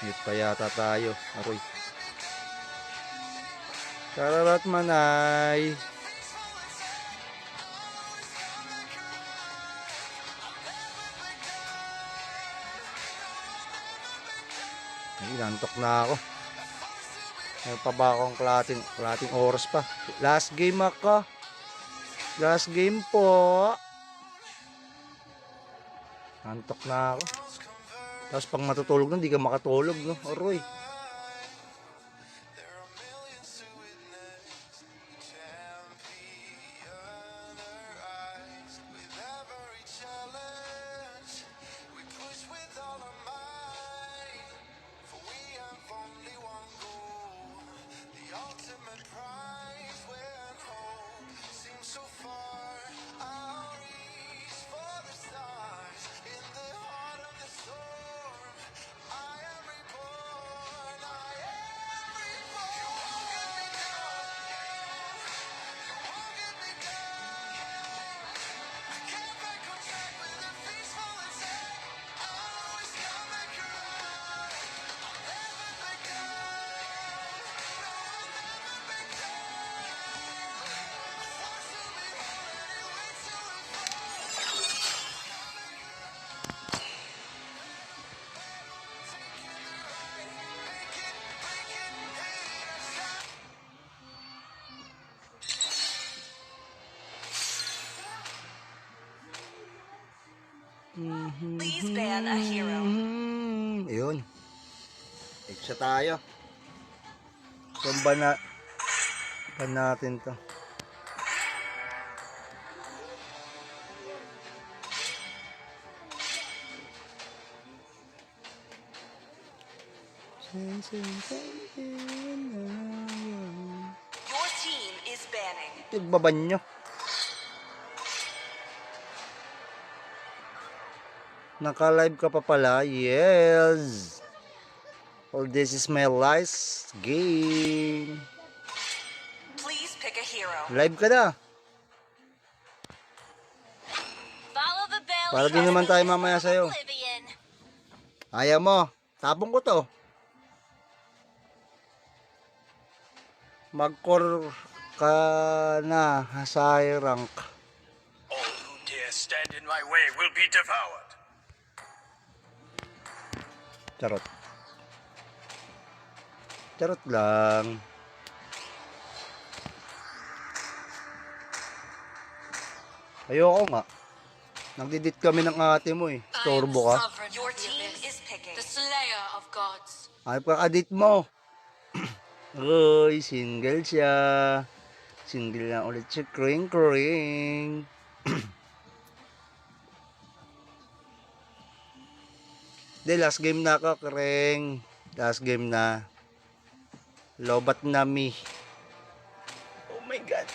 Mute pa yata tayo. Aroy. Shoutout Manay. Ay, nantok na ako. May pa ba akong kalating oras pa? Last game ako. Last game po. Nantok na ako. Tapos pag matutulog na, hindi ka makatulog, no? Aroy. Please ban a hero. Ayun. Extra tayo. So, ban natin to. Your team is banning. Tigbaban nyo. Naka-live ka pa pala? Yes. Well, this is my last game. Please pick a hero. Live ka na. Follow the bell. Para din naman tayo mamaya sa'yo. Ayaw mo. Tapong ko to. Mag-core ka na sa high rank. All who dare stand in my way will be devoured. Charot. Charot lang. Ayoko nga. Nagdidit kami ng ate mo eh. Storbo ka. Your team is picking. The slayer of gods. Ay pa-adit mo. Uy, single siya. Single na ulit siya. Kring kring. De, last game na ako, kring. Last game na. Lobat na mi. Oh my god.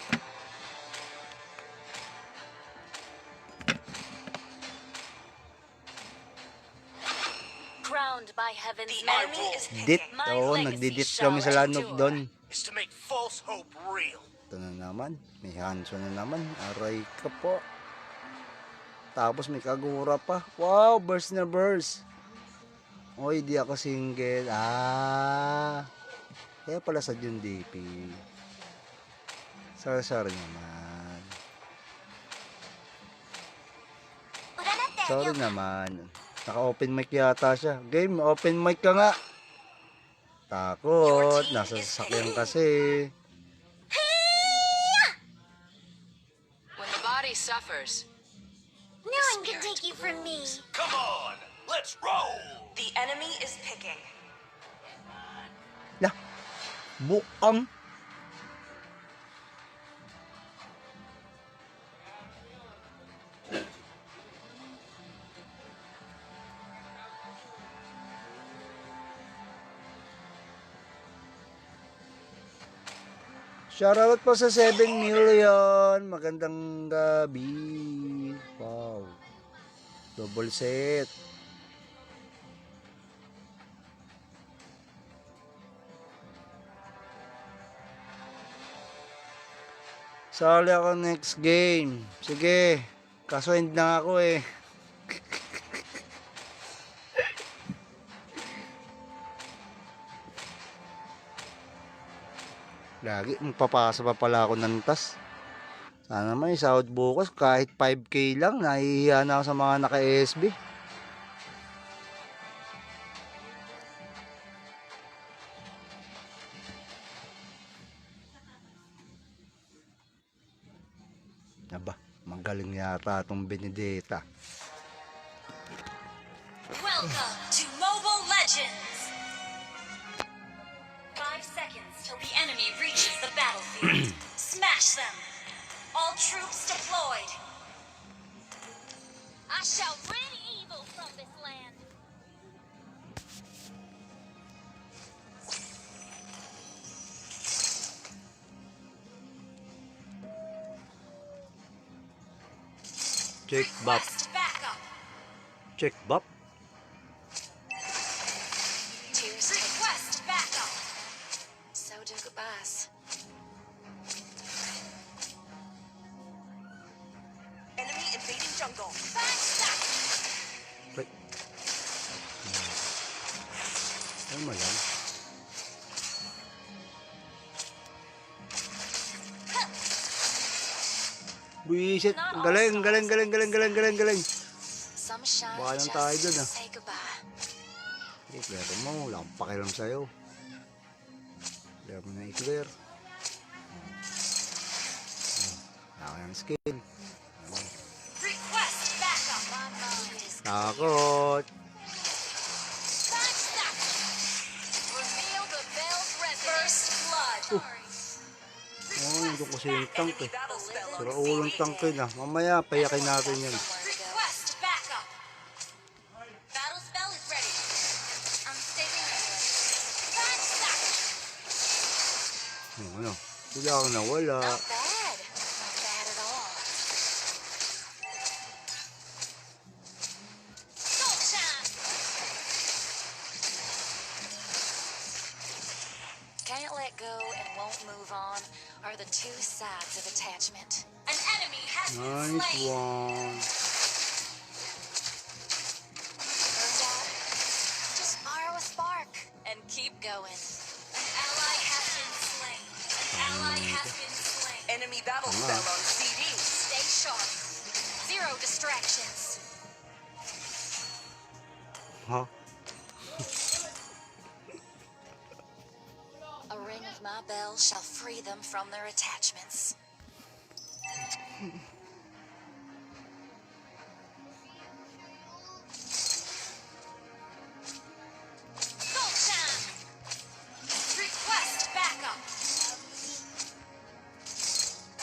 Crowned by heaven's The man. enemy is Dit. picking. Oo, nagdidit kami sa lanok doon. Is to make false hope real. Ito na naman. May Hanso na naman. Aray ka po. Tapos may Kagura pa. Wow, burst na burst. Oy, di ako single. Kaya pala sa June DP. Sorry naman. Sorry naman. Naka-open mic yata siya. Game, open mic ka nga. Takot. Nasa sasakyan kasi. When the body suffers, No one can take you from me. Come on, let's roll. The enemy is picking. Lah, bukang. Shoutout po sa 7 million. Magandang gabi. Wow. Double set. Sali ako next game. Sige. Kaso end na ako eh. Lagi, magpapasa pa pala ako ng tas. Sana may sahod bukas, kahit 5K lang, nahihiya na ako sa mga naka-SB. Aba, magaling yata itong Benedetta. Welcome to Mobile Legends! 5 seconds till the enemy reaches the battlefield. Smash them! All troops deployed! I shall rid evil from this land. Check bop. Request backup! Check bop. Tears take Request backup! so do goodbyes. Enemy invading jungle. Wait. Ay, malam. Buisit. Galing, galing, galing, galing, galing, galing, galing. Some shine Baka lang just tayo dun, to ah. say goodbye. I-clear mo. Wala akong pakialam sa'yo. Clear mo na i-clear. Wala ka ng skill. Request backup! My mind is Takot. reveal the Bell's First residence. blood! Oh, nandun kasi yung tank Enemy eh. battle spell Sira on ulong CD. tank na. Mamaya, payakin natin yan. Request backup! Battle spell is ready. I'm saving it. Ano? Sila ang nawala. Not bad. Not bad at all. Can't let go and won't move on are the two sides of attachment. An enemy has been Nice slain. one. Burned out? Just borrow a spark and keep going. An ally has been slain. An ally has been slain. Enemy battle Come spell on. on CD. Stay sharp. Zero distractions. Ha? A ring of my bell shall free them from their attachments. Go time! Request backup!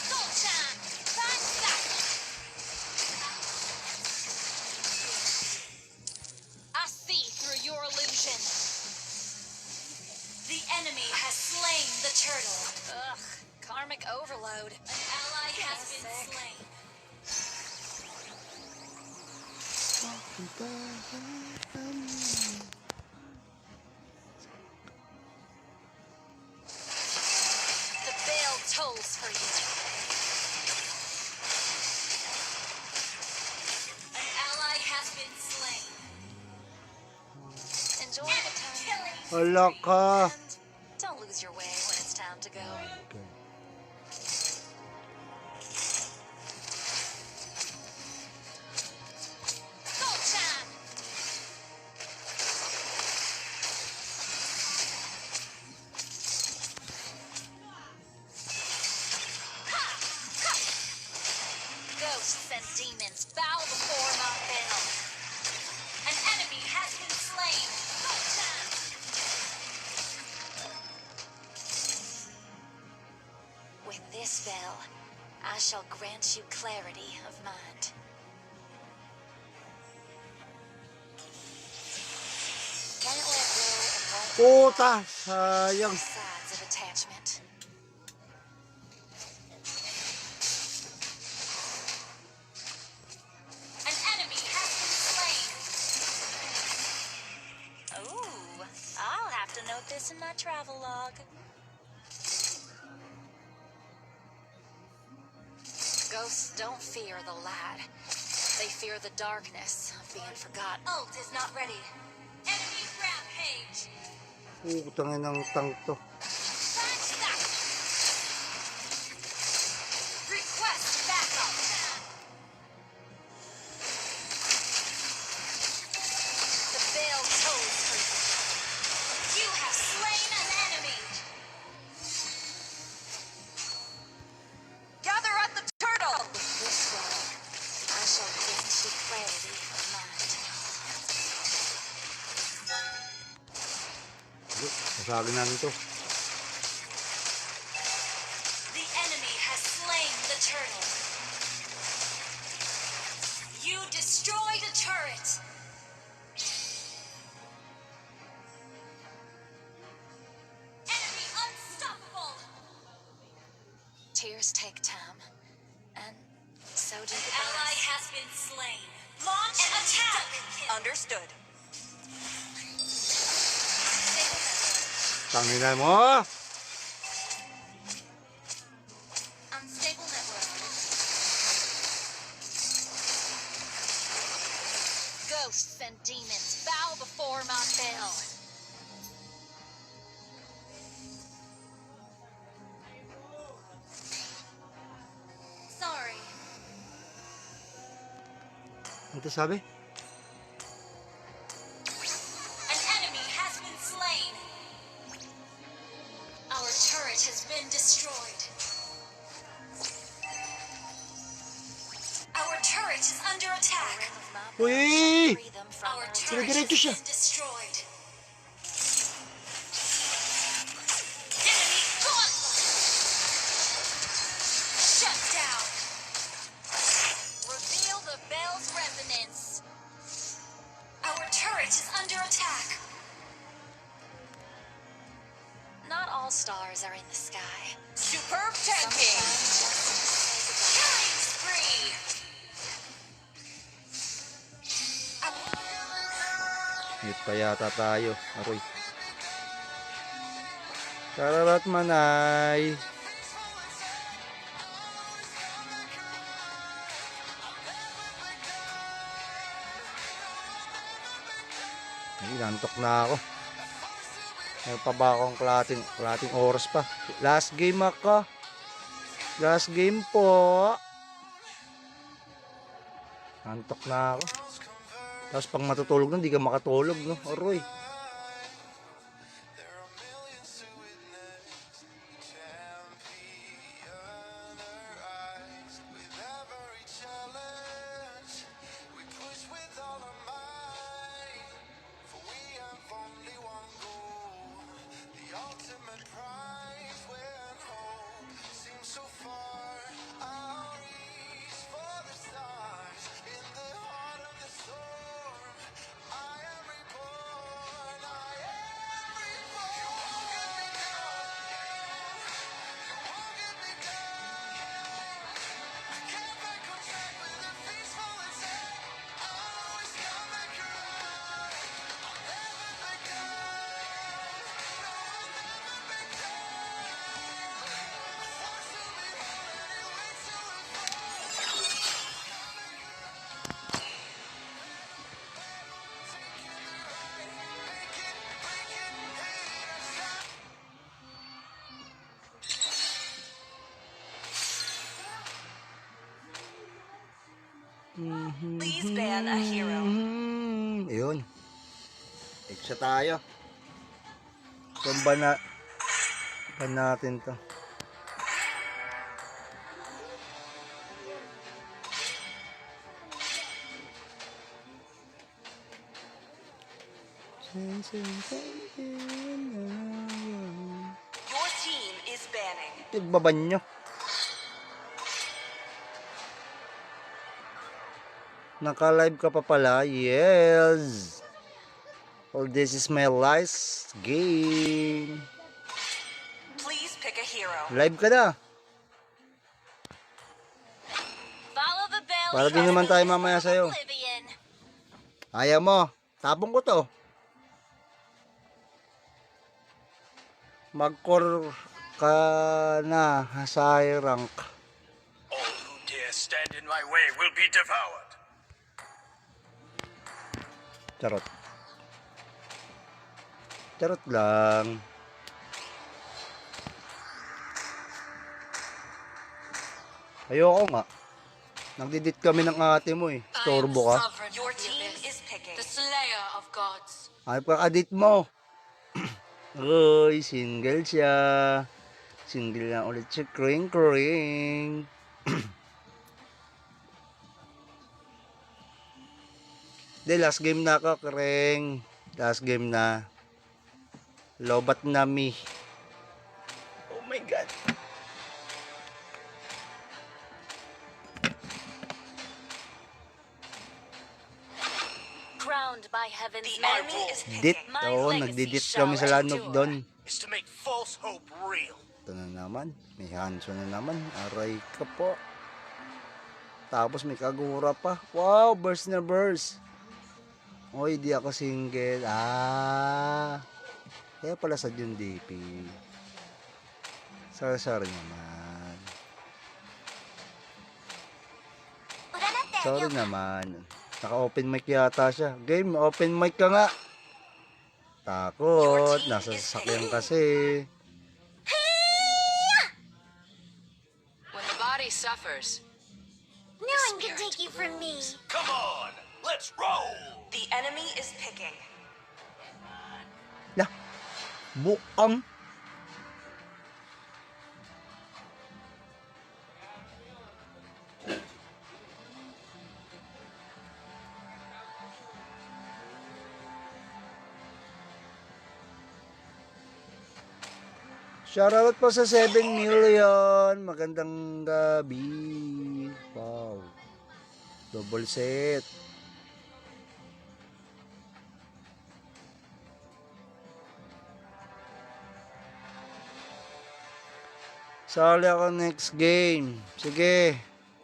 Go time! Time stop! I see through your illusion. The enemy has slain the turtle. Ugh, karmic overload. An ally has been Sick. slain. The bell tolls for you. An ally has been slain. Enjoy the time. Wala ka. And don't lose your way when it's time to go. Go time! Ghosts and demons bow before my bell. An enemy has been slain. Go time! With this bell, I shall grant you clarity of mind. Can't let go and won't Puta! Sayang. sides of attachment. An enemy has been slain. Ooh, I'll have to note this in my travel log. Ghosts don't fear the light. They fear the darkness of being forgotten. Ult is not ready. Enemy rampage. Putangin ng tank to. Time stop. Masagin natin to. The enemy has slain the turtle. You destroyed a turret. Enemy unstoppable. Tears take time, and so do An the ally gods. has been slain. Launch an attack. Understood. Tangina mo! Unstable network. Ghosts and demons bow before my bell. Sorry. Ano to sabi? An enemy has been slain. Our turret has been destroyed. Our turret is under attack. Rim of my bell Uy! shall free them from Our their turret has Dire-diretso siya. been destroyed. Enemy gauntlet. Shut down. Reveal the bell's resonance. Our turret is under attack. Not all stars are in the sky. Superb Sometimes tanking. justice Killing spree. Mute pa yata tayo. Aroy. Kararat manay. Ay, nantok na ako. May pa ba akong kalating oras pa. Last game ako. Last game po. Nantok na ako. Tapos pag matutulog na, hindi ka makatulog, no? Aroy. Please ban a hero. Yun. Extra tayo. So, ban natin to. Your team is banning. Tigbaban nyo. Naka-live ka pa pala? Yes. Well, this is my last game. Please pick a hero. Live ka na. Follow the bell. Para din naman tayo mamaya sa'yo. Oblivion. Ayaw mo. Tapong ko to. Mag-core ka na sa high rank. All who dare stand in my way will be devoured. Charot. Charot lang. Ayoko nga. Nagdidit kami ng ate mo eh. Storbo ka. Your team is picking. The slayer of gods. Ay, pagka-adit mo. Uy, single siya. Single na ulit siya. Kring, kring. Last game na ako, kring. Last game na. Lobat Nami. Oh my god. Crowned by heaven's The man. enemy is Dit. picking. My Oo, legacy nagdidit shall kami sa Land of endure. Dawn. Is to make false hope real. Ito na naman. May Hanzo na naman. Aray ka po. Tapos may Kagura pa. Wow, burst na burst. Oy, di ako single. Kaya pala sa yung DP. Sorry naman. Sorry naman. Naka-open mic yata siya. Game, open mic ka nga. Takot. Nasa sasakyan kasi. When the body suffers, No one can take you from me. Come on, let's roll. The enemy is picking. Lah, buang. Shoutout po sa 7 million. Magandang gabi. Wow. Double set. Sali ako next game. Sige.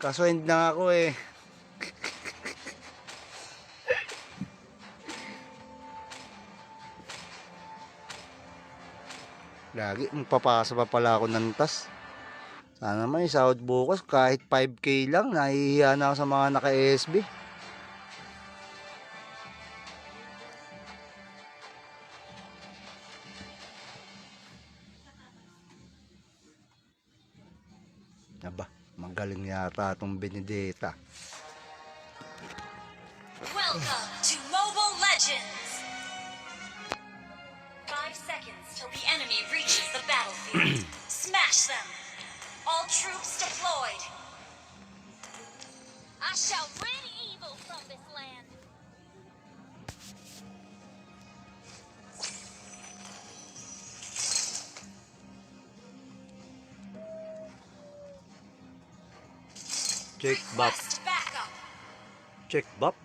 Kaso end na ako eh. Lagi, magpapasa pa pala ako ng tas. Sana may sahod bukas kahit 5K lang. Nahihiya na ako sa mga naka-SB. Aba, magaling yata itong Benedetta. Welcome to Mobile Legends! 5 seconds till the enemy reaches the battlefield. Smash them! All troops deployed! I shall rid evil from this land. Check bop. Request backup! Check bop.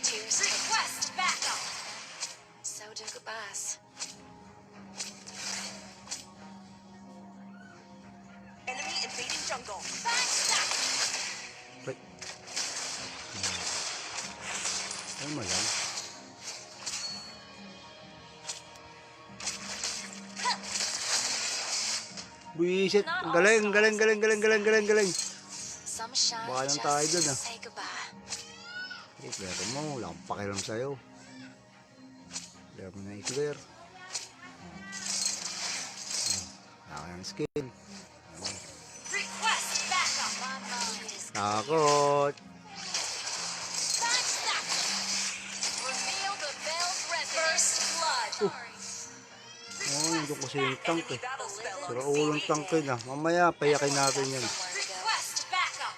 tears take Request backup! so do goodbyes. Enemy invading jungle. Backstep! Ay. Ay, malang. Buisit. Galing. Some shine Baka lang just tayo dun, to ah. say goodbye. I-clear mo. Wala akong pakialam sa'yo. Clear mo na i-clear. Wala ka ng skill. Request backup! My mind is Takot. Backstep! reveal the bell's First resonance. blood! Oo, nandun kasi yung tank Enemy eh. battle spell on Sira ulong CD. tank eh na. Mamaya, payakin natin yan. Request backup!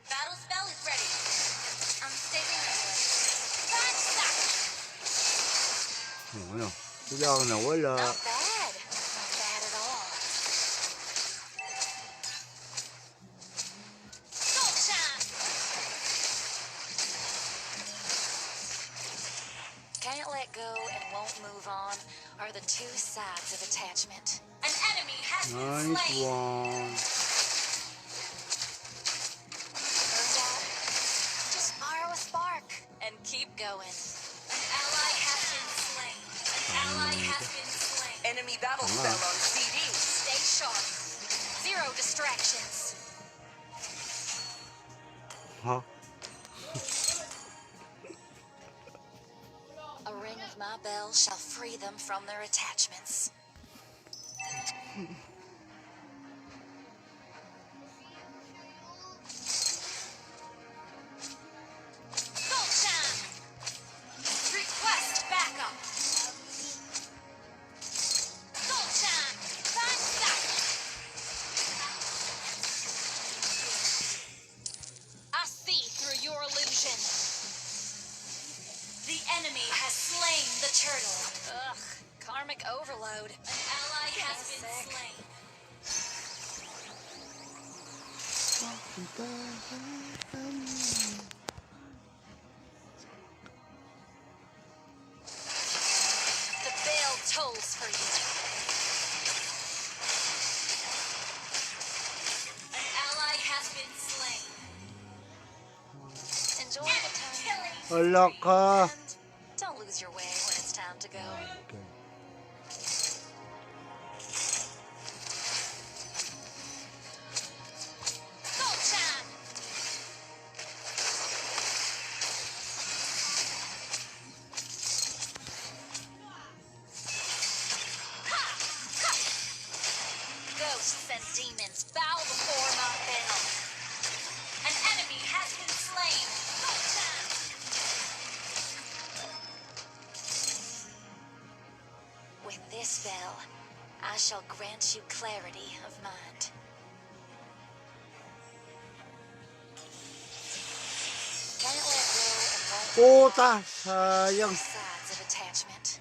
Battle spell is ready. I'm saving this. Backstep! Ano? Sila ako nawala. Not bad. Not bad at all. Go time! Can't let go and won't move on are the two sides of attachment. An enemy has been Nice slain. one. Burned out? Just borrow a spark and keep going. An ally has been slain. An ally has been slain. Enemy battle spell on CD. Stay sharp. Zero distractions. Ha? A ring of my bell shall free them from their attachments. Go time! Request backup! Go time! Backstep! I see through your illusion. The enemy has slain the turtle. Ugh, karmic overload. An ally has been sick. slain. The bell tolls for you. An ally has been slain. Enjoy the time. Killing. Wala ka. And don't lose your way when it's time to go. Go time! Ghosts and demons bow before my bell. An enemy has been slain. Go time. With this bell, I shall grant you clarity of mind. Can't let go and won't Puta, sayang. sides of attachment.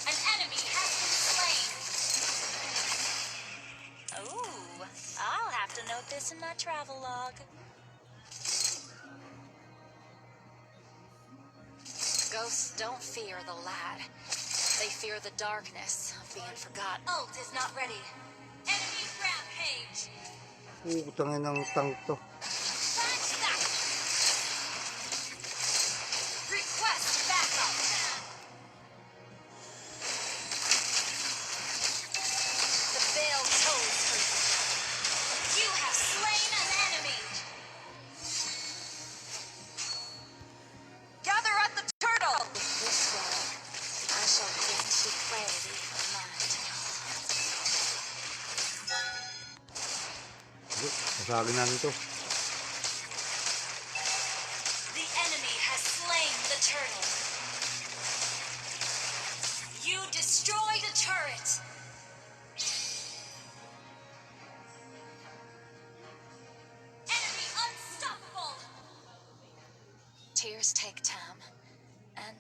An enemy has been slain. Ooh, I'll have to note this in my travel log. Ghosts don't fear the light. They fear the darkness of being forgotten. Ult is not ready. Enemy rampage. Putangin ng tank to. Flash back. Request backup. The bell tolls for you. You have slain an enemy. Gather at the turtle! With this bell, I shall grant you clarity of mind. Masagin natin to. The enemy has slain the turtle. You destroyed a turret. Enemy unstoppable. Tears take time, and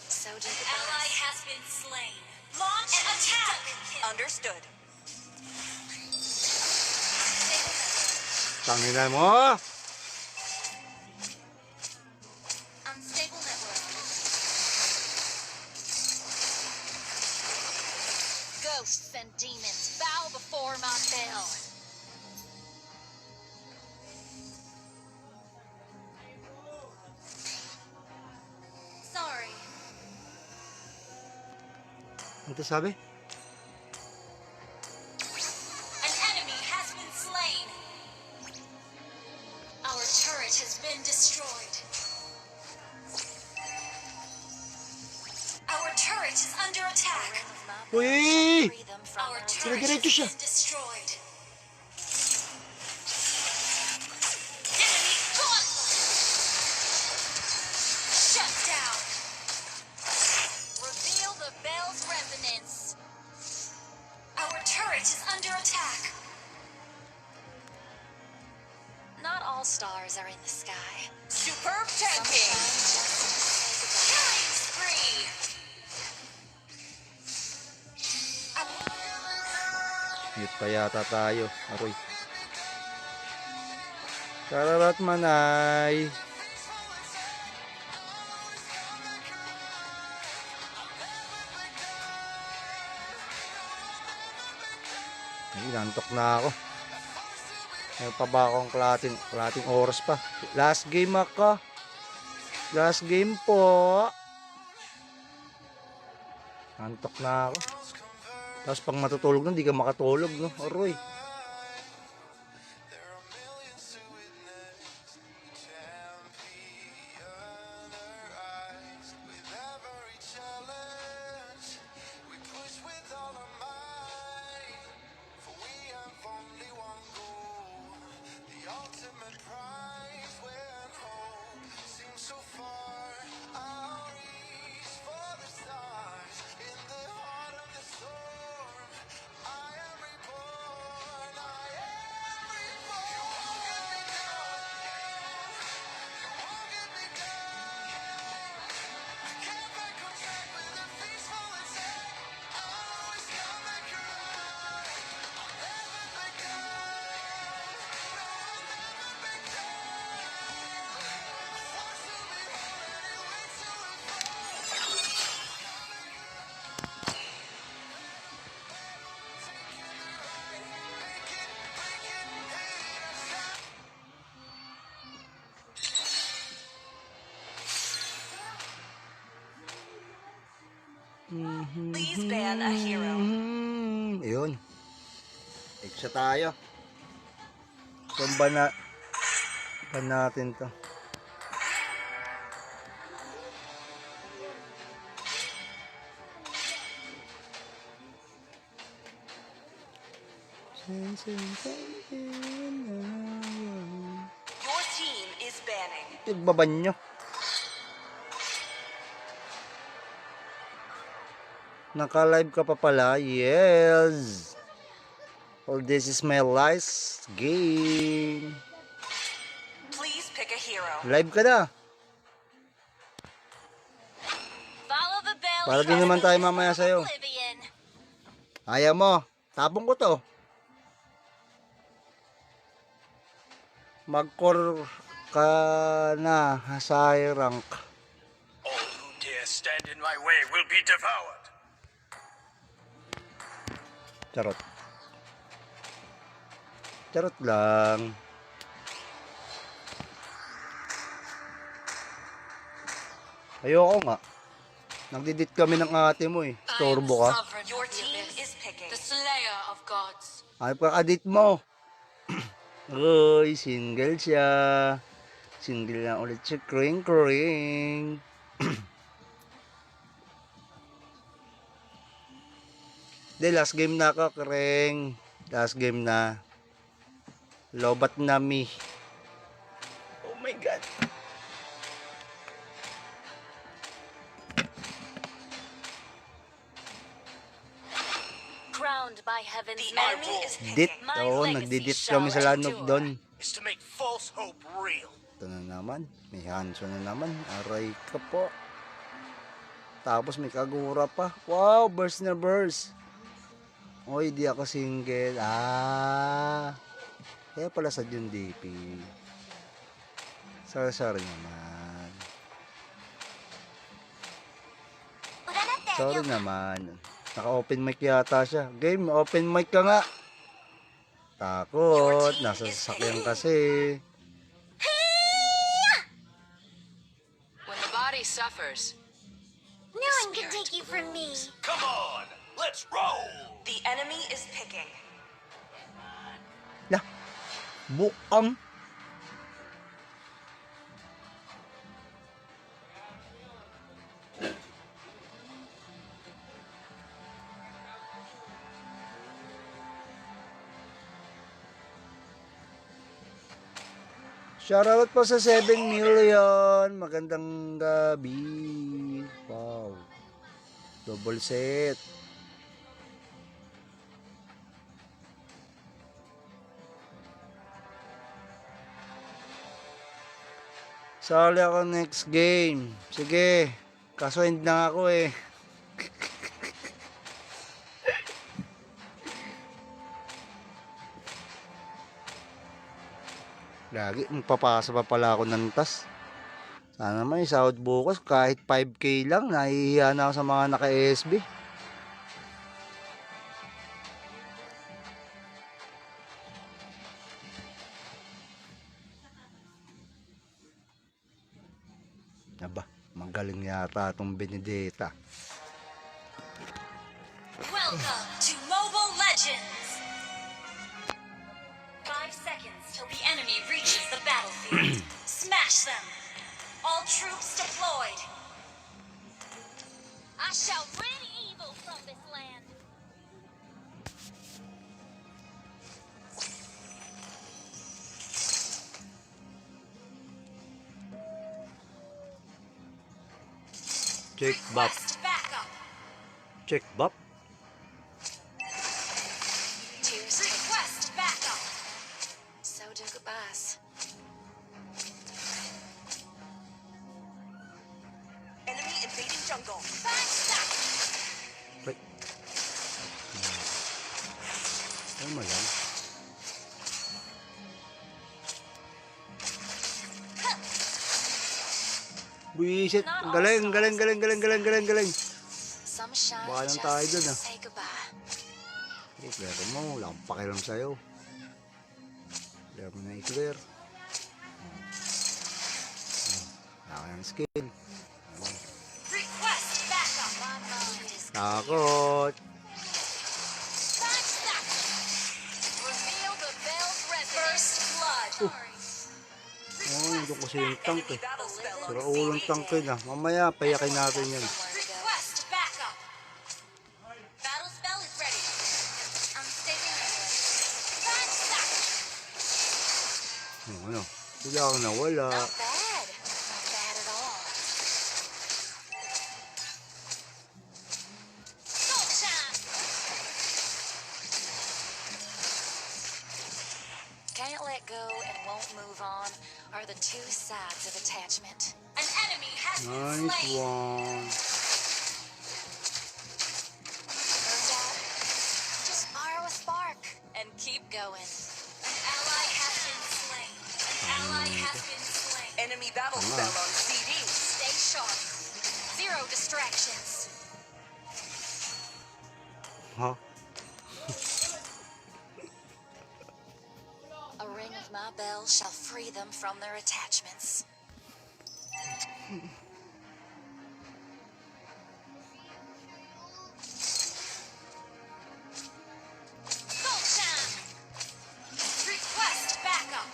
so do An the ally gods. has been slain. Launch an attack. Understood. Tanginan mo. Unstable network. Ghosts and demons bow before my bell. Sorry. Ano to sabi? An enemy has been slain. Our turret has been destroyed. Our turret is under attack. Rim of my bell Uy! shall free them from Our their turret has Diretso siya. been destroyed. Enemy gauntlet. Shut down. Reveal the bell's resonance. Our turret is under attack. Not all stars are in the sky. Superb Some tanking! shine just as the Killing spree. Mute pa yata tayo. Aroy. Tararat manay. Ay, nantok na ako. Meron pa ba akong kalating oras pa? Last game ako. Last game po. Nantok na ako. Tapos pag matutulog na, hindi ka makatulog, no? Aroy. Please ban a hero. Ayun. Extra tayo. So, ban natin to. Your team is banning. Igbaban nyo. Naka-live ka pa pala? Yes. Well, this is my last game. Please pick a hero. Live ka na. Follow the bell. Para din naman tayo mamaya sa'yo. Oblivion. Ayaw mo. Tapong ko to. Mag-core ka na sa high rank. All who dare stand in my way will be devoured. Charot. Charot lang. Ayoko nga. Nagdidit kami ng ate mo eh. Storbo ka. Your team is picking. The slayer of gods. Ay pa adit mo. Uy, single siya. Single na ulit siya. Kring kring. De, last game na ako, kring. Last game na. Lobat na mi. Oh my god. Crowned by heaven's The merit. enemy is Dit. picking. My Oo, legacy nagdidit shall kami sa lanok endure. doon. Is to make false hope real. Ito na naman. May Hanso na naman. Aray ka po. Tapos may Kagura pa. Wow, burst na burst. Oy, di ako single. Kaya pala sa yung DP. Sorry naman. Sorry naman. Naka-open mic yata siya. Game, open mic ka nga. Takot. Nasa sasakyan kasi. When the body suffers, No one can take you from me. Come on, let's roll. The enemy is picking. Lah, bukang. Shoutout po sa 7 million. Magandang gabi. Wow. Double set. Sali ako next game. Sige. Kaso end na ako eh. Lagi, magpapasa pa pala ako ng tas. Sana may sahod bukas kahit 5K lang. Nahihiya na ako sa mga naka-SB. Aba, magaling yata itong Benedetta. Welcome to Mobile Legends! 5 seconds till the enemy reaches the battlefield. Smash them! All troops deployed! I shall rid evil from this land. Check bop. Request backup! Check bop. tears take, Request backup! so do goodbyes. Enemy invading jungle. Backstep! Wait. Ano mo yan? Buisit. Galing, galing, galing, galing, galing, galing, galing. Some shine Baka lang just tayo dun, to ah. say goodbye. I-clear mo. Wala akong pakialam sa'yo. Clear mo na i-clear. Wala ka ng skill. Request backup! My mind is Takot. Reveal the Bell's First residence. blood. Oh, nandun kasi yung tank Enemy eh. battle spell on Pero ulong CD. tank na. Mamaya, payakin natin yan. Request backup. Battle spell is ready. Unstable network. Ano? Bigla akong nawala. Not bad. Not bad at all. Can't let go and won't move on are the two sides of attachment. An enemy has been Nice slain. one. Burned out? Just borrow a spark and keep going. An ally has been slain. An ally has been slain. Enemy battle spell on CD. Stay sharp. Zero distractions. Ha? A ring of my bell shall free them from their attachments. Request backup.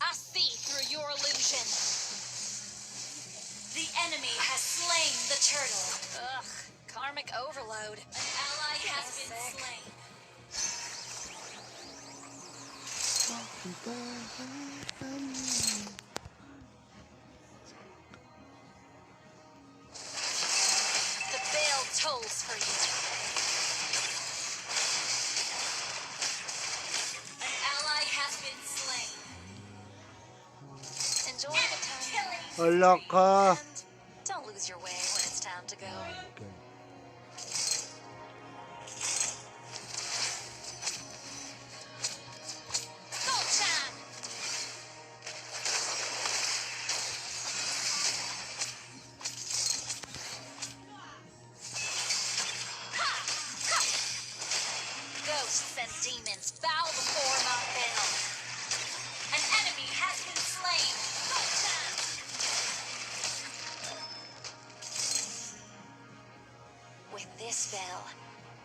I see through your illusion. The enemy has slain the turtle. Ugh, karmic overload. An ally has been Sick. slain. The bell tolls for you. An ally has been slain. Enjoy the time. Wala ka. And don't lose your way when it's time to go. Okay. Go time! Ghosts and demons bow before my bell. An enemy has been slain. Go time! With this bell,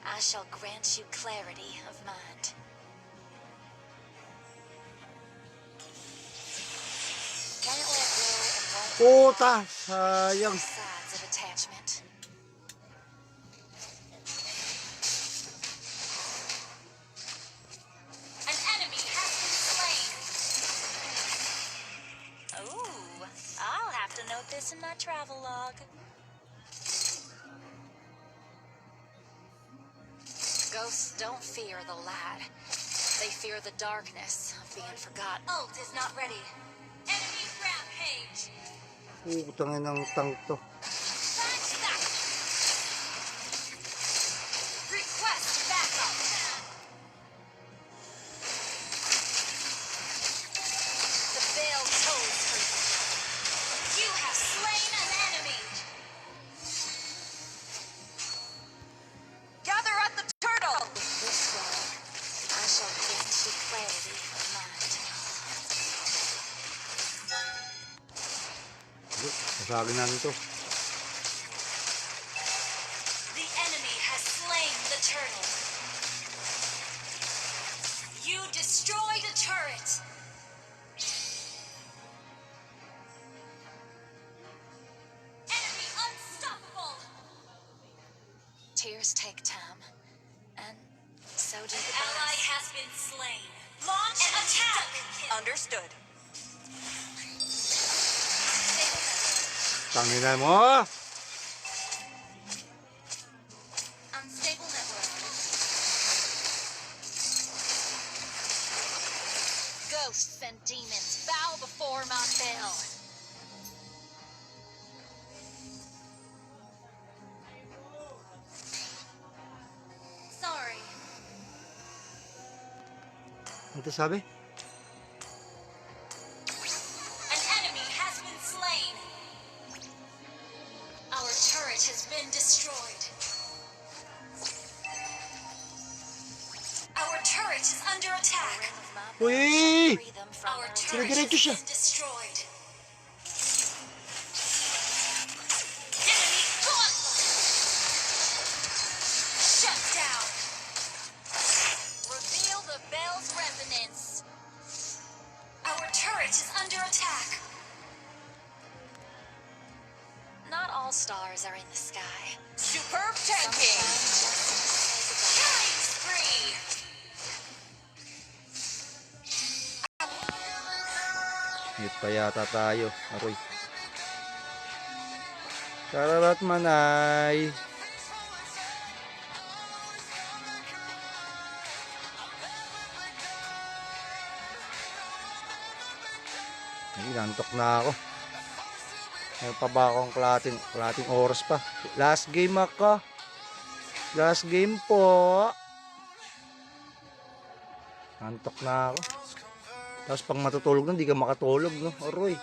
I shall grant you clarity of mind. Can't let go and won't Puta! Sayang. sides of attachment. An enemy has been slain. Ooh, I'll have to note this in my travel log. Ghosts don't fear the light. They fear the darkness of being forgotten. Ult is not ready. Enemy rampage. Putangin ng tank to. Request backup. The bell tolls for you. You have slain an enemy. Gather at the turtle. This way, I shall grant you clarity of mind. Masagin natin to. The enemy has slain the turtle. You destroyed a turret. Enemy unstoppable. Tears take time, and so do An the ally birds. has been slain. Launch an attack. Understood. Tanginan mo! Unstable network. Ghosts and demons bow before my bell. Sorry. Ano to sabi? An enemy has been slain. Our turret has been destroyed. Our turret is under The attack. rim of my Uy! Free them from Our their turret has Dire-diretso siya. been destroyed. Enemy gauntlet! Shut down! Reveal the bell's resonance. Our turret is under attack. Not all stars are in the sky. Superb Some tanking. shine just in the size of the Killing spree! Hit pa yata tayo. Aroy. Tararat manay. Ay, nantok na ako. May pa ba akong kalating oras pa? Last game ako. Last game po. Nantok na ako. Tapos pag matutulog na, hindi ka makatulog, no? Aroy.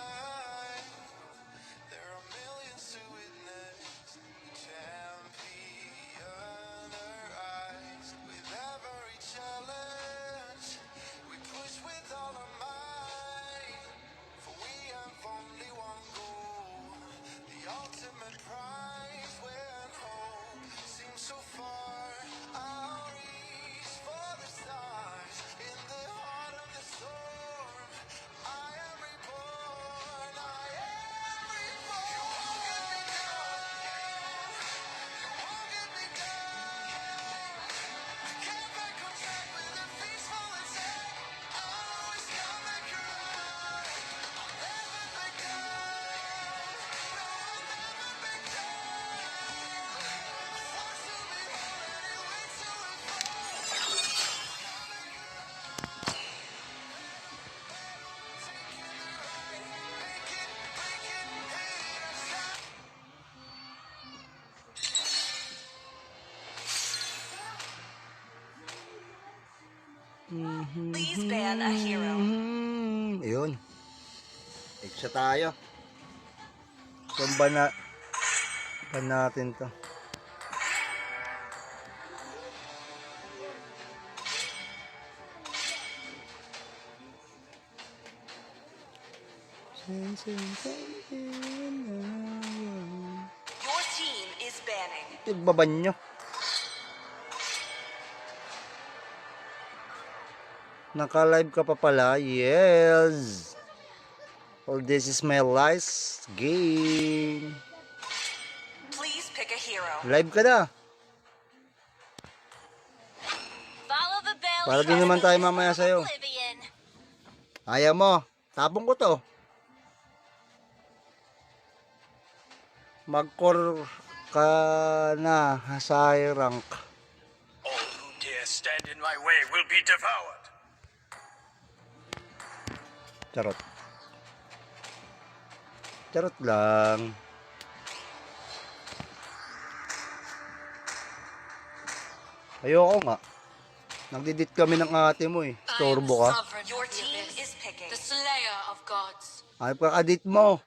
Please ban a hero. Ayun. Extra tayo. So, ban natin to. Your team is banning. Tigbaban nyo. Naka-live ka pa pala? Yes. Well, this is my last game. Please pick a hero. Live ka na. Follow the bell's Para din naman tayo mamaya sa'yo. oblivion. Ayaw mo. Tapong ko to. Mag-core ka na sa high rank. All who dare stand in my way will be devoured. Charot. Charot lang. Ayoko nga. Nagdidit kami ng ate mo eh. Storbo ka. Your team is picking. Slayer of gods. Ay pa-adit mo.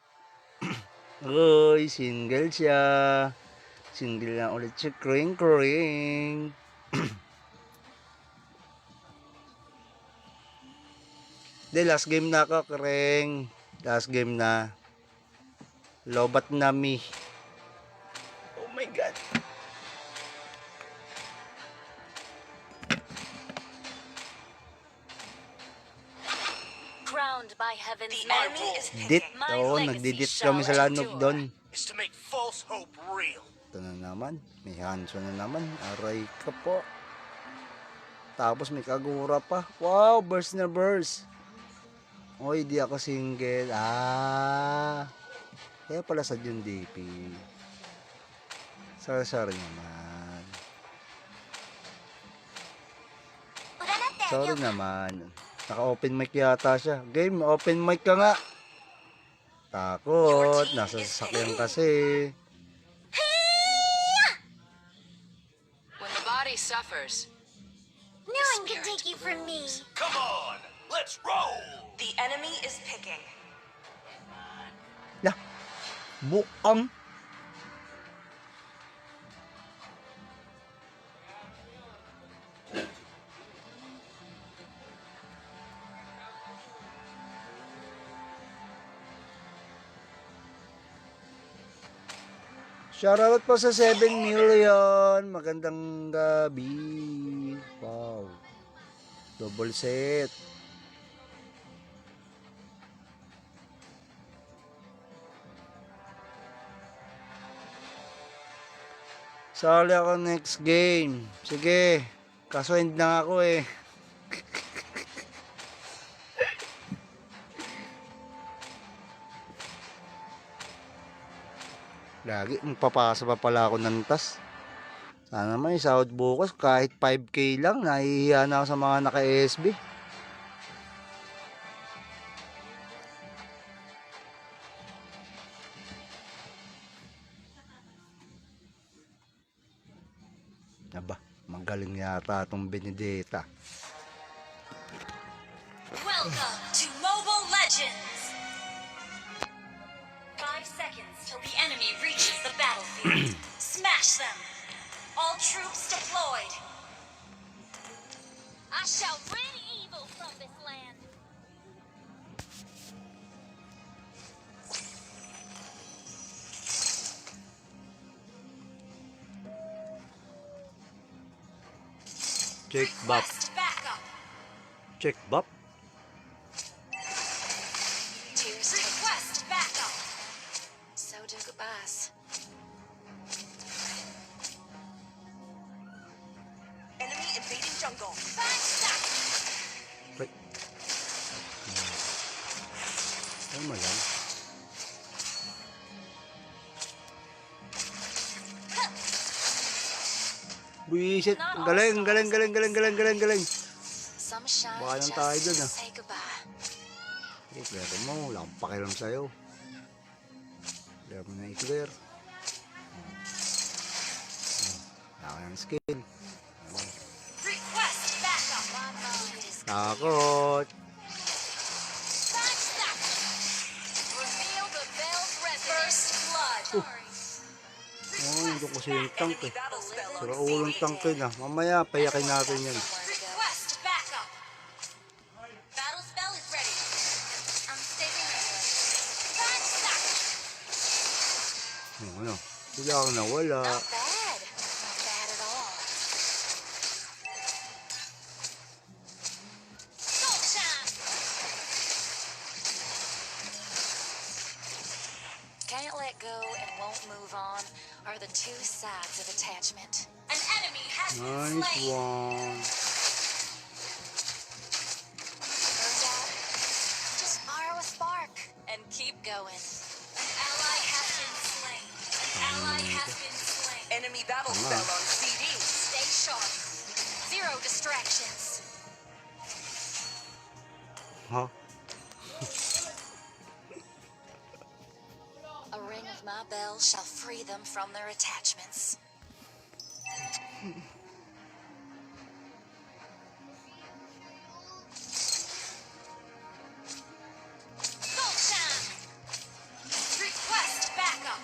Uy, single siya. Single na ulit siya. Kring kring. De, last game na ako, kring. Last game na. Lobat na mi. Oh my God. Crowned by heaven's The merit. enemy is Dit. picking. My Oo, legacy nagdidit shall kami sa lanok endure. doon. Is to make false hope real. Ito na naman. May Hanso na naman. Aray ka po. Tapos may Kagura pa. Wow, burst na burst. Oy, di ako single. Kaya pala sa Jun DP. Sorry naman. Sorry naman. Naka-open mic yata siya. Game, open mic ka nga. Takot. Nasa sasakyan kasi. When the body suffers, No one can take you from me. Come on, let's roll. The enemy is picking. Lah, bukang. Shoutout po sa 7 million. Magandang gabi. Wow. Double set. Sali ako next game. Sige. Kaso end na ako eh. Lagi, magpapasa pa pala ako ng tas. Sana may sahod bukas kahit 5K lang. Nahihiya na ako sa mga naka-SB. Aba, magaling yata itong Benedetta. Welcome to Mobile Legends! 5 seconds till the enemy reaches the battlefield. Smash them! All troops deployed! I shall rid evil from this land. Check bop. Request backup! Check bop. Tears take Request backup! so do goodbyes. Enemy invading jungle. Wait. Tama lang. Buisit. Galing, galing, galing, galing, galing, galing, galing. Some shine Baka lang just tayo dun, to ah. say goodbye. I-clear mo. Wala akong pakialam sa'yo. Clear mo na i-clear. Wala ka ng skill. Request backup! My mind is Takot. Reveal the bell's First resonance. blood! Oh, nandun kasi yung tank Enemy eh. battle spell Sira on ulong CD. tank na. Mamaya, payakin natin yan. Request backup! Battle spell is ready. I'm saving my Ano? Sila ang nawala. not bad. Not bad at all. Soul shine. Can't let go and won't move on are the two sides of attachment. An enemy has been Nice slain. one. Burned out? Just borrow a spark and keep going. An ally has been slain. An ally has been slain. Enemy battle spell on CD. Stay sharp. Zero distractions. Ha? A ring of my bell shall free them from their attachments. Soul shine. Request backup!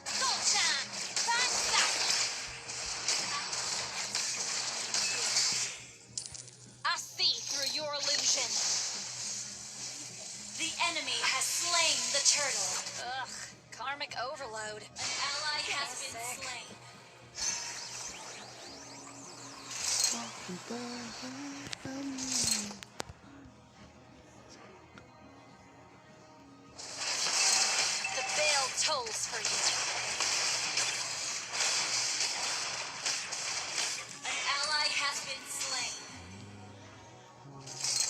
Soul shine. Find sight. I see through your illusion. The enemy has slain the turtle. Ugh, karmic overload. An ally has been Sick. slain. The bell tolls for you. An ally has been slain.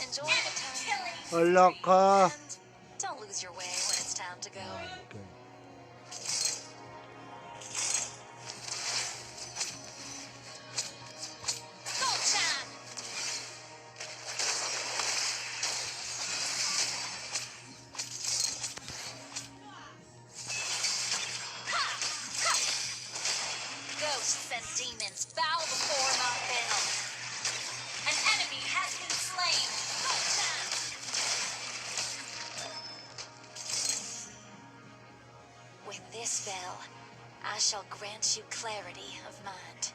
Enjoy the time. Wala ka. And don't lose your way when it's time to go. Soul shine. Ghosts and demons bow before my bell. An enemy has been slain. Soul shine. With this bell, I shall grant you clarity of mind.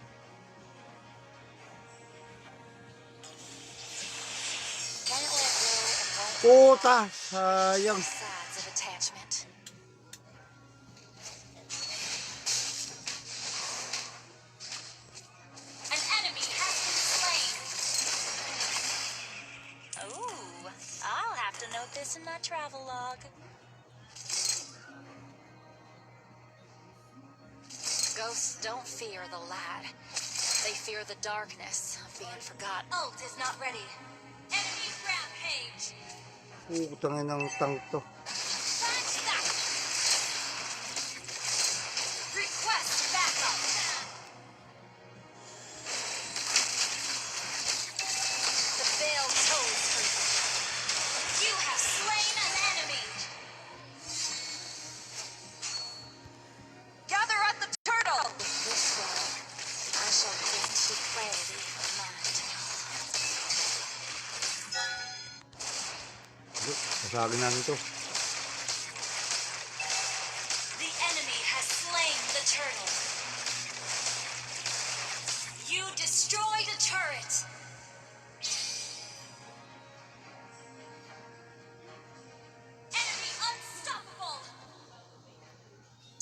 Can't let go and won't Puta! Sayang. sides of attachment. notes in that travel log. Ghosts don't fear the lad. They fear the darkness of being forgotten. Ult is not ready. Enemy rampage. Utangin ng tank to. Backstab. Request backup. The veil tolls for you. You have slain an enemy. Gather at the turtle! With this way, I shall grant you clarity of mind. Masagin natin to. The enemy has slain the turtle. You destroyed a turret. Enemy unstoppable.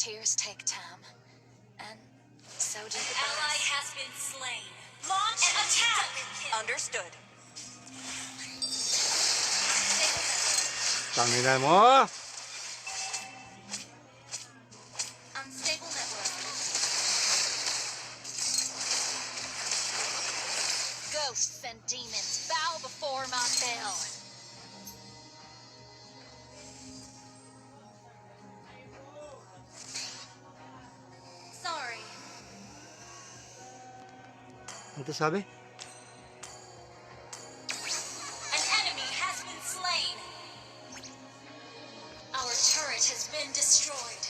Tears take time, and so do An the ally gods. has been slain. Launch an attack. Understood. Tangina mo! Unstable network. Ghosts and demons bow before my bell. Sorry. Ano to sabi? An enemy has been slain. Our turret has been destroyed.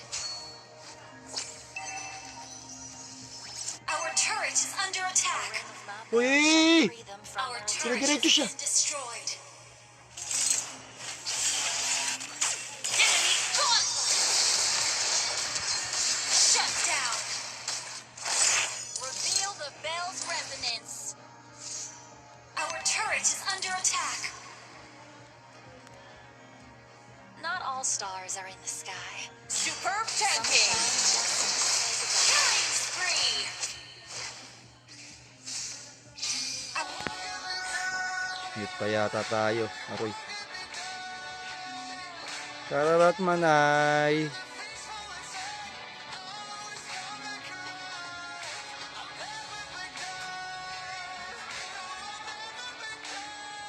Our turret is under attack. Ring of my bell Uy! shall free them from Our their turret has Dire-diretso siya. been destroyed. Enemy gauntlet. Shut down. Reveal the bell's resonance. Our turret is under attack. Not all stars are in the sky. Superb Some tanking! shine just in the size of Killing spree. Hit pa yata tayo. Aroy. Kararat manay.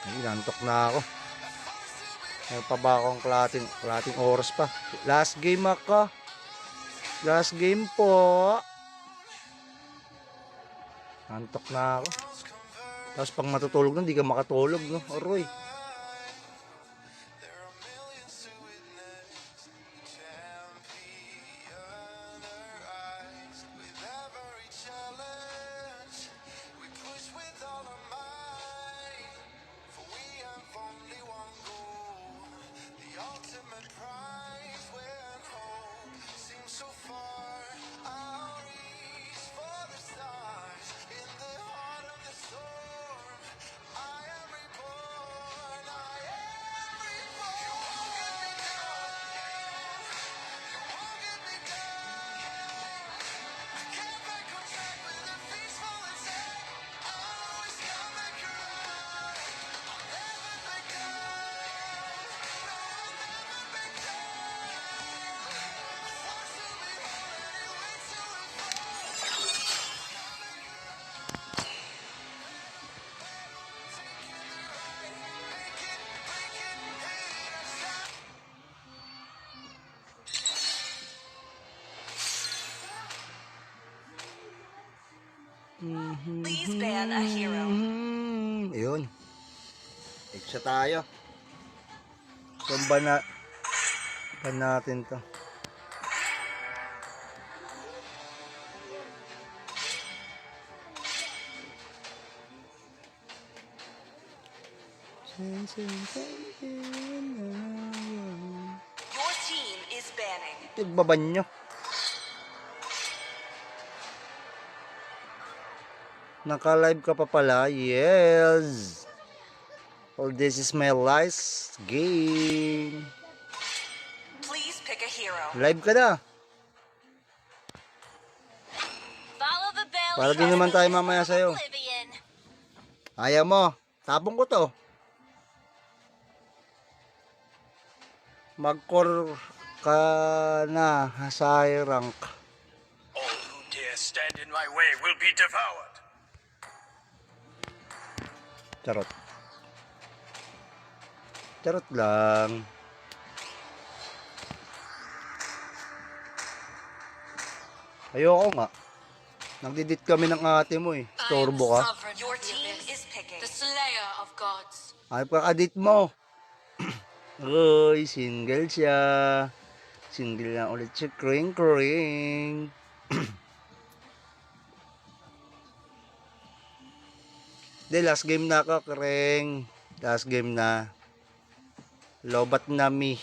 Ay, nantok na ako. May pa ba akong kalating oras pa. Last game ako. Last game po. Nantok na ako. Tapos pag matutulog na, hindi ka makatulog, no? Aroy. Please ban a hero. Yun. Extra tayo. So, ban natin to. Your team is banning. Tigbaban nyo. Naka-live ka pa pala? Yes. Well, this is my last game. Please pick a hero. Live ka na. Follow the bell. Para din naman tayo mamaya sa'yo. Oblivion. Ayaw mo. Tapong ko to. Mag-core ka na sa high rank. All who dare stand in my way will be devoured. Charot. Charot lang. Ayoko nga. Nagdidit kami ng ate mo eh. Storbo ka. Your team is picking. The slayer of gods. Ay, pagka-adit mo. Uy, single siya. Single na ulit siya. Kring, kring. De, last game na ako, kring. Last game na. Lobat na mi.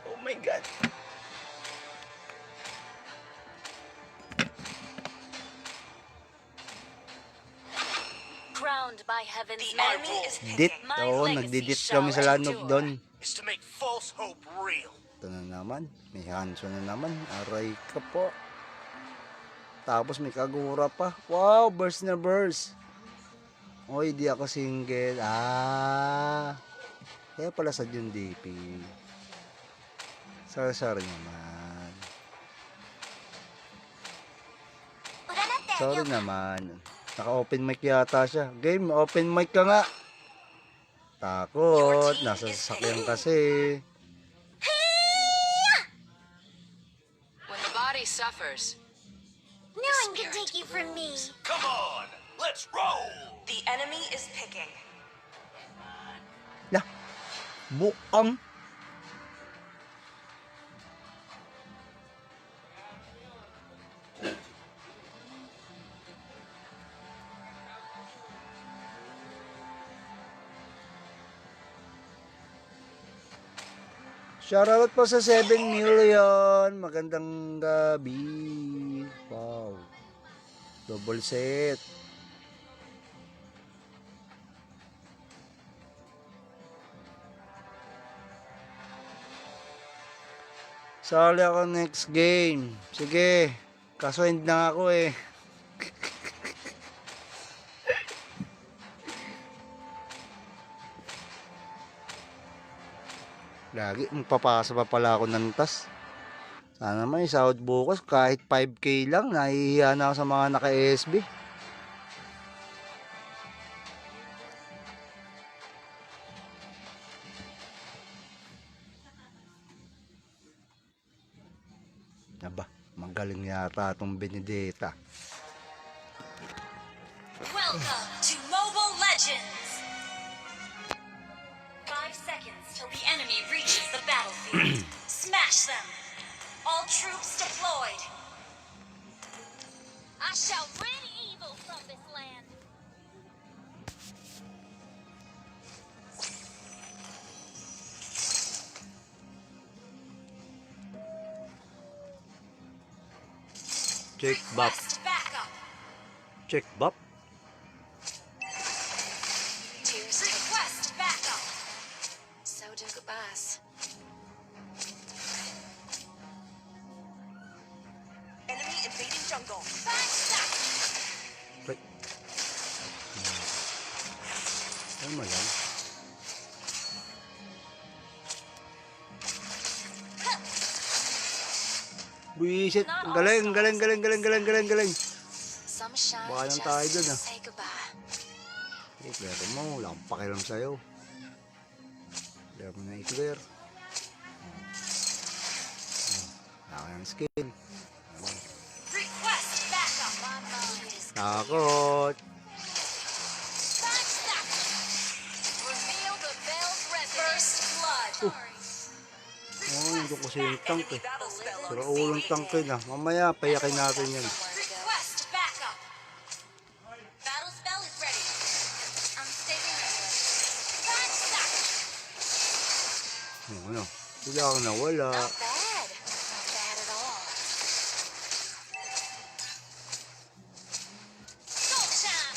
Oh my God. Crowned by heaven's The man. enemy is Dit. picking. My Oo, legacy nagdidit shall kami sa lanok endure. doon. Is to make false hope real. Ito na naman. May Hanzo na naman. Aray ka po. Tapos may Kagura pa. Wow, burst na burst. Oy, di ako single. Kaya pala sa Jun DP. Sorry naman. Sorry naman. Naka-open mic yata siya. Game, open mic ka nga. Takot. Nasa sasakyan kasi. When the body suffers, No one can take you from me. Come on, let's roll. The enemy is picking. Lah, bukang. Shoutout po sa 7 million. Magandang gabi. Wow. Double set. Sali ako next game. Sige. Kaso end na ako eh. Lagi, magpapasa pa pala ako ng tas. Sana may sahod bukas kahit 5K lang. Nahihiya na ako sa mga naka-SB. Aba, magaling yata itong Benedetta. Welcome to Mobile Legends! 5 seconds till the enemy reaches the battlefield. Smash them! All troops deployed! I shall rid evil from this land. Check bop. Request backup! Check bop. tears take Request backup! so do goodbyes. Enemy invading jungle. Right. Ano mo yan? Buisit. Galing. Some shine Baka lang just tayo dun, to ah. say goodbye. I-clear mo. Wala akong pakialam sa'yo. Clear mo na i-clear. Wala ka ng skill. Request backup! My mind is Takot. reveal the bell's First blood! Oh, nandun kasi yung tank Enemy eh. battle spell on Sira ulong tank eh na. Mamaya, payakin natin yan. Request backup! Battle spell is ready. I'm saving Ano? Wala kang nawala. Not bad. Not bad at all. Go time!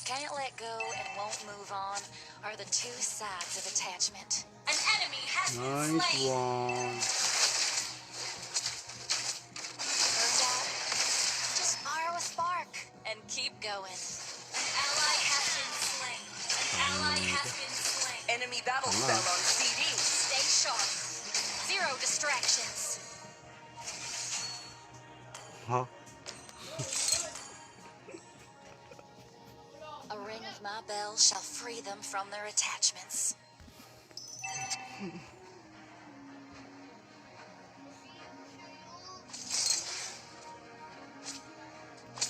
Can't let go and won't move on are the two sides of attachment. An enemy has been Nice slain! one. Burned out? Just borrow a spark and keep going. An ally has been slain. An Enemy battle spell on CD. Stay sharp. Zero distractions. Ha? A ring of my bell shall free them from their attachments.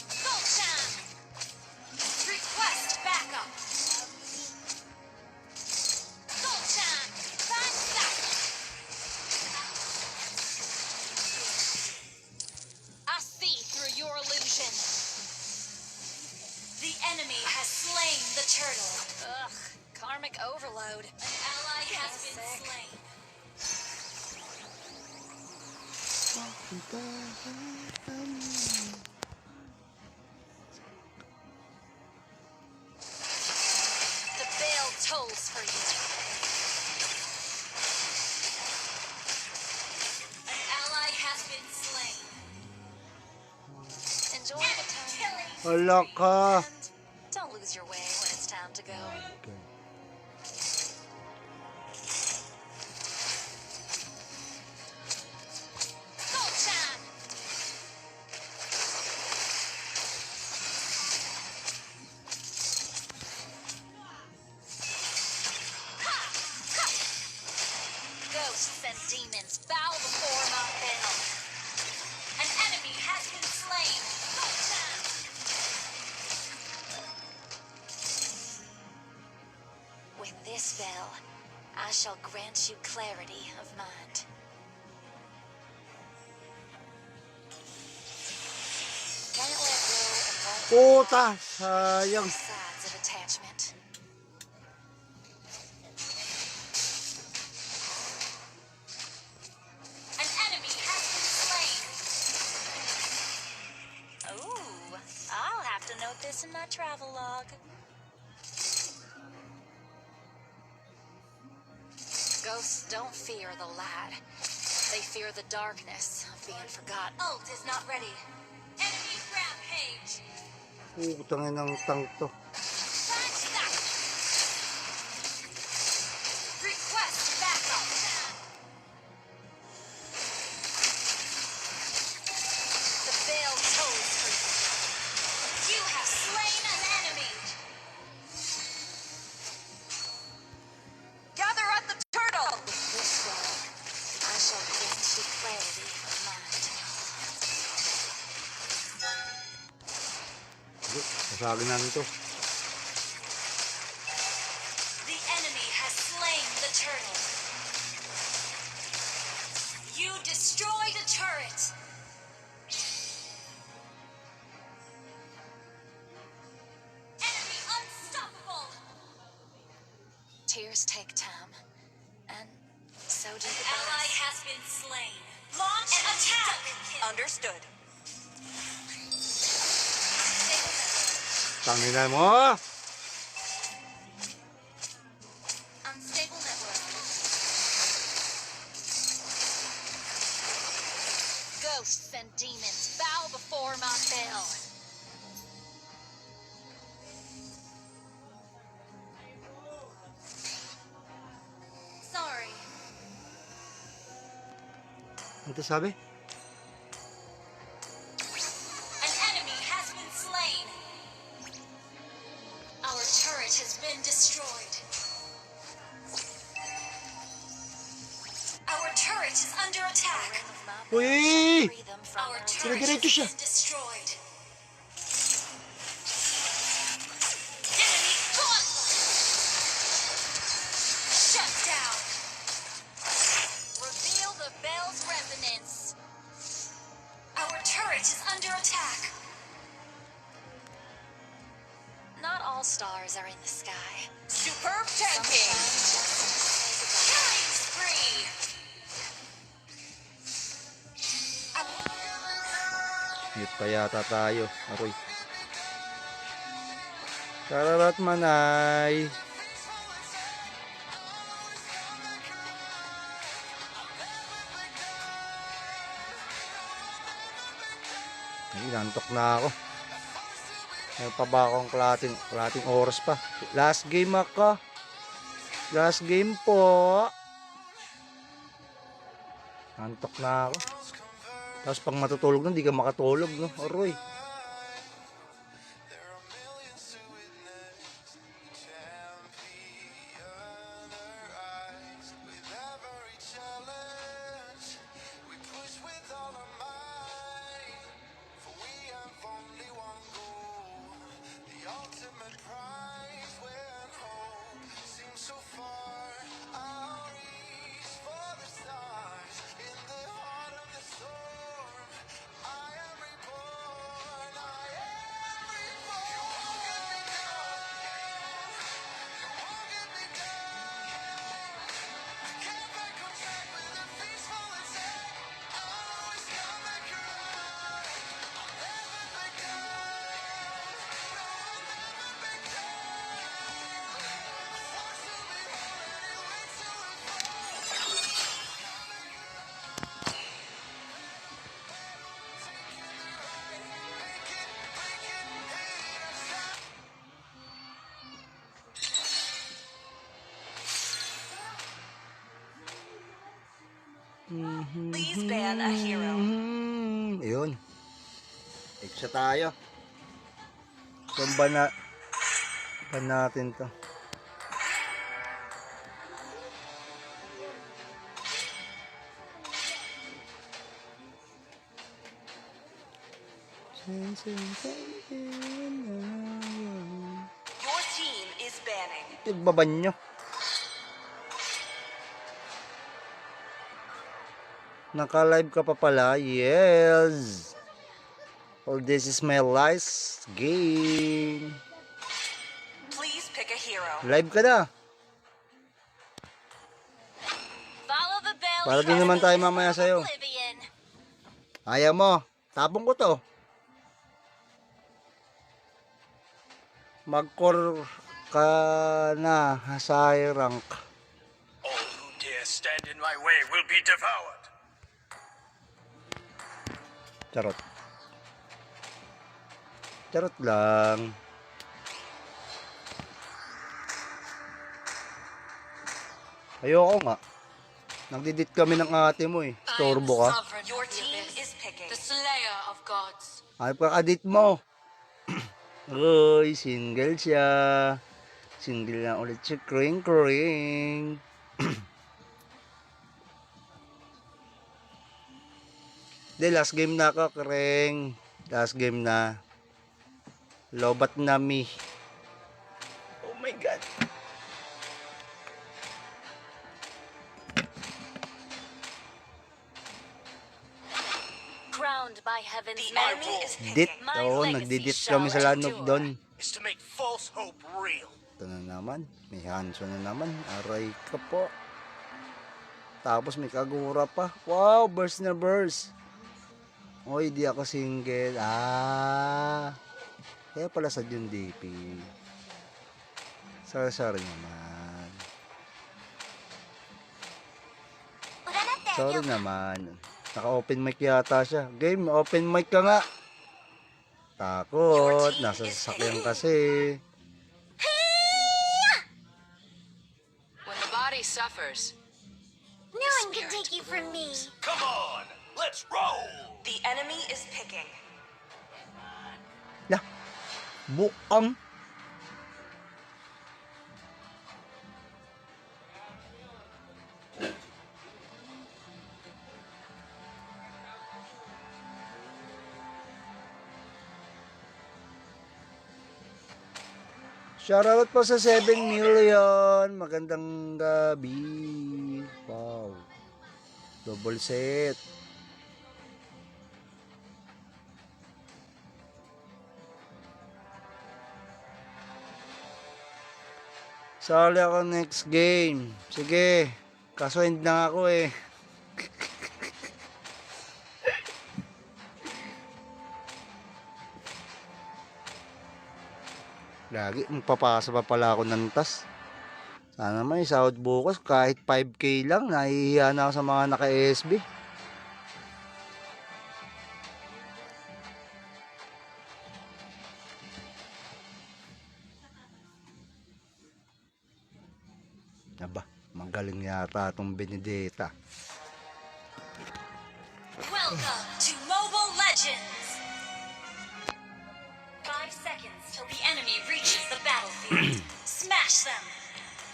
Go time. Request backup. Go time. Find sight. I see through your illusion. The enemy has slain the turtle. Ugh, karmic overload. An ally has been Sick. slain. The bell tolls for you. An ally has been slain. Enjoy the time. Wala ka. And don't lose your way when it's time to go. Go time. Ghosts and demons bow before my bell. An enemy has been slain. Go time. With this bell, I shall grant you clarity of mind. Can't let go and won't Puta, sayang. sides of attachment. An enemy has been slain. Ooh, I'll have to note this in my travel log. Ghosts don't fear the light. They fear the darkness of being forgotten. Ult is not ready. Enemy rampage. Putangin ng tank to. Find sight. Request backup. The bell tolls for you. You have slain an enemy. Gather at the turtle. With this bell, I shall grant you clarity of mind. Kasagin natin to. The enemy has slain the turtle. You destroyed a turret. Enemy unstoppable. Tears take time, and so do An the ally has been slain. Launch an attack. Understood. Tangina mo. Unstable network. Ghosts and demons bow before my bell. Sorry. Ano to sabi? An enemy has been slain. Our turret has been destroyed. Our turret is under attack. Ring of my bell Uy! shall free them from Our their turret has Dire-diretso siya. been destroyed. Enemy gauntlet. Shut down. Reveal the bell's resonance. Our turret is under attack. Not all stars are in the sky. Superb Some tanking. shine just to say Killing spree. Mute pa yata tayo. Aroy. Tararat manay. Ay, nantok na ako. May pa ba akong kalating oras pa? Last game ako. Last game po. Antok na ako. Tapos pag matutulog na, hindi ka makatulog, no? Aroy. Please ban a hero. Ayun. Extra tayo. So, ban natin to. Your team is banning. Tigbaban nyo. Naka-live ka pa pala? Yes. Well, this is my last game. Please pick a hero. Live ka na. Follow the bell. Para din naman tayo mamaya sa'yo. Oblivion. Ayaw mo. Tapong ko to. Mag-core ka na sa high rank. All who dare stand in my way will be devoured. Charot. Charot lang. Ayoko nga. Nagdidit kami ng ate mo eh. Storbo ka. Your team is picking. The slayer of gods. Ay pa-adit mo. Uy, single siya. Single na ulit siya. Kring kring. De, last game na ako, kring. Last game na. Lobat na mi. Oh my God. Crowned by heaven's The merit. enemy is Dit. picking. My Oo, legacy nagdidit shall kami sa lanok endure. doon. Is to make false hope real. Ito na naman. May Hanso na naman. Aray ka po. Tapos may Kagura pa. Wow, burst na burst. Oy, di ako single. Ah. Kaya pala sa yung DP. Sorry naman. Sorry naman. Naka-open mic yata siya. Game, open mic ka nga. Takot. Nasa sasakyan kasi. When the body suffers, No one can take you from me. Come on, let's roll. The enemy is picking. Lah. Buang. Shoutout po sa 7 million. Magandang gabi. Wow. Double set. Sali ako next game. Sige. Kaso end na ako eh. Lagi, magpapasa pa pala ako ng tas. Sana may sahod bukas, kahit 5K lang, nahihiya na ako sa mga naka-SB. Galing yata itong Benedetta. Welcome to Mobile Legends! 5 seconds till the enemy reaches the battlefield. Smash them!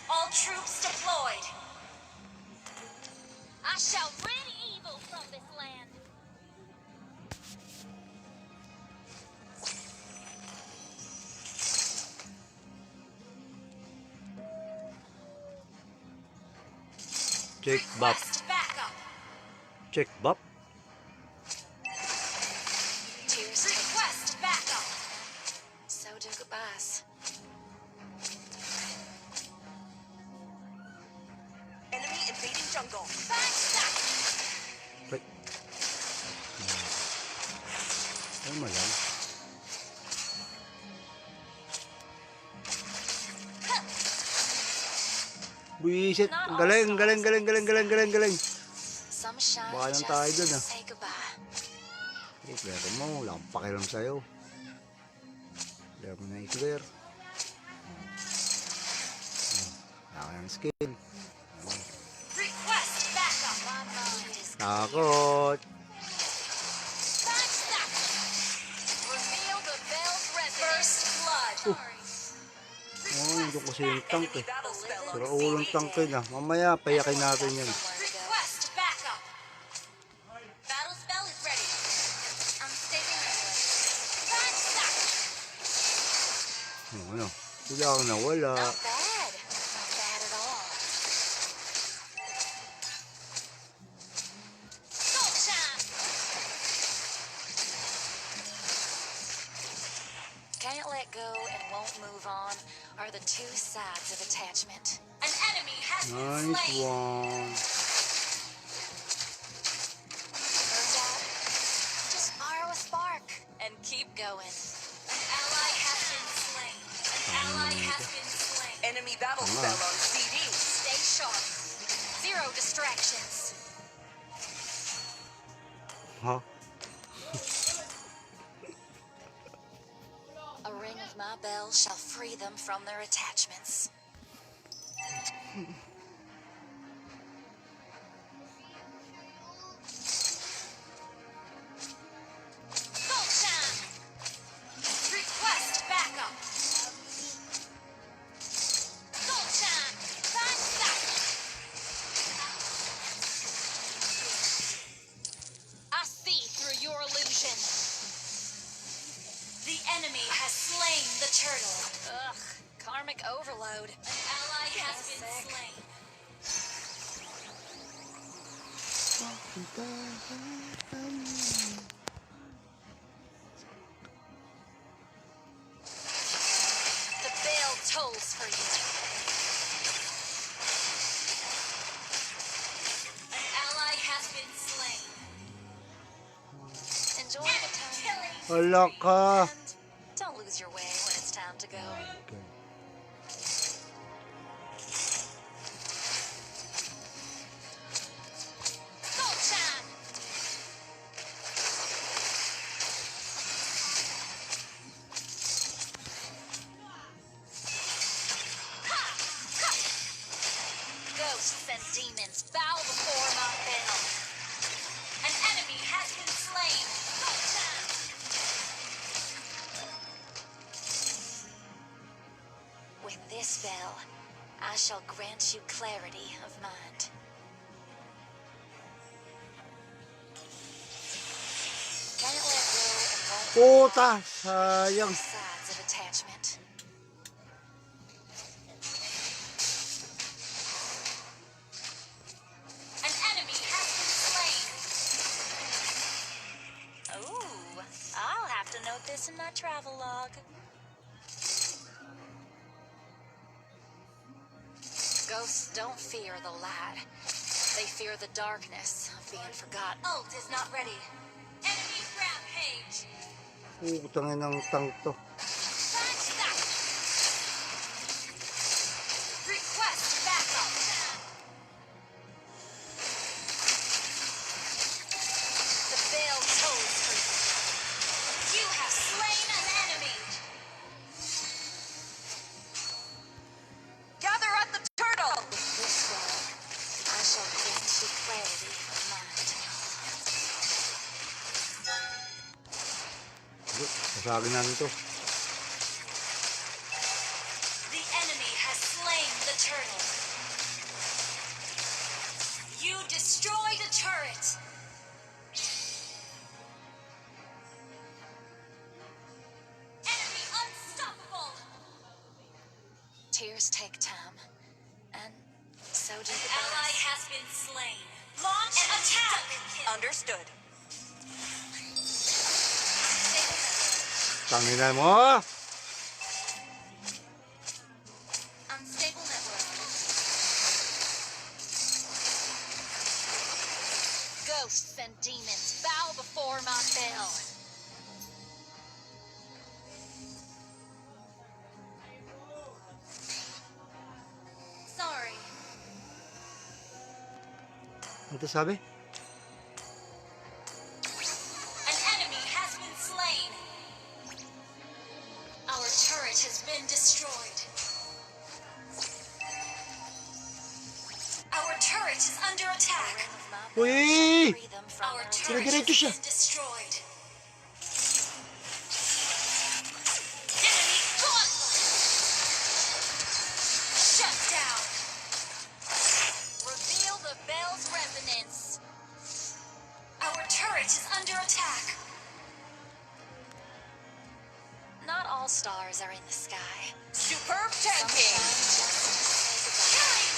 All troops deployed! I shall rid evil from this land. Check bop. Request backup! Check bop. Tears take Request backup! so do goodbyes. Enemy invading jungle. Backstep! Ay. Ay, malang. Buisit. Galing, galing, galing, galing, galing, galing, galing. Some shine Baka lang just tayo dun, to ah. say goodbye. I-clear mo. Wala akong pakialam sa'yo. Clear mo na i-clear. Wala ka ng skill. Request backup! My mind is Takot. Backstep! reveal the Bell's First residence. blood! Oo, nandun kasi yung tank Enemy eh. battle spell on Pero ulong CD. tank na. Mamaya, payakin natin yan. Request backup! Battle spell is ready. I'm saving this. Backstep! Ano? Bigla akong nawala. Not bad. Not bad at all. Go time! Can't let go and won't move on are the two sides of attachment. An enemy has been Nice slain! one. Burned out? Just borrow a spark and keep going. An ally has been slain. An ally has been slain. Enemy battle spell on CD. Stay sharp. Zero distractions. Ha? A ring of my bell shall free them from their attachments. Go time! Request backup! Go time! Backstep! I see through your illusion. The enemy has slain the turtle. Ugh, karmic overload. An ally has been Sick. slain. The bell tolls for you. An ally has been slain. Enjoy the time. Killing. Wala ka. And don't lose your way when it's time to go. Okay. Go time! Ghosts and demons bow before my bell. An enemy has been slain. Go time! With this bell, I shall grant you clarity of mind. Can't let go and won't Puta! Sayang. sides of attachment. An enemy has been slain. Ooh, I'll have to note this in my travel log. Ghosts don't fear the light. They fear the darkness of being forgotten. Ult is not ready. Enemy rampage. Putangin ng tank to. Backstep. Request backup. The bell tolls for you. You have slain an enemy. Gather at the turtle. This way, clarity of mind. Masagin natin to. The enemy has slain the turtle. You destroyed a turret. Enemy unstoppable. Tears take time, and so do An the ally birds. has been slain. Launch attack. Understood. Tanginan mo! Unstable network. Ghosts and demons bow before my bell. Sorry. Ano to sabi? An enemy has been slain. Our turret has been destroyed. Our turret is under attack. Rim of my bell Uy! shall free them from Our my turret has Dire-diretso siya. been destroyed. Enemy gauntlet. Shut down. Reveal the bell's resonance. Our turret is under attack. Not all stars are in the sky. Superb Some tanking. shine just to say goodbye. Killing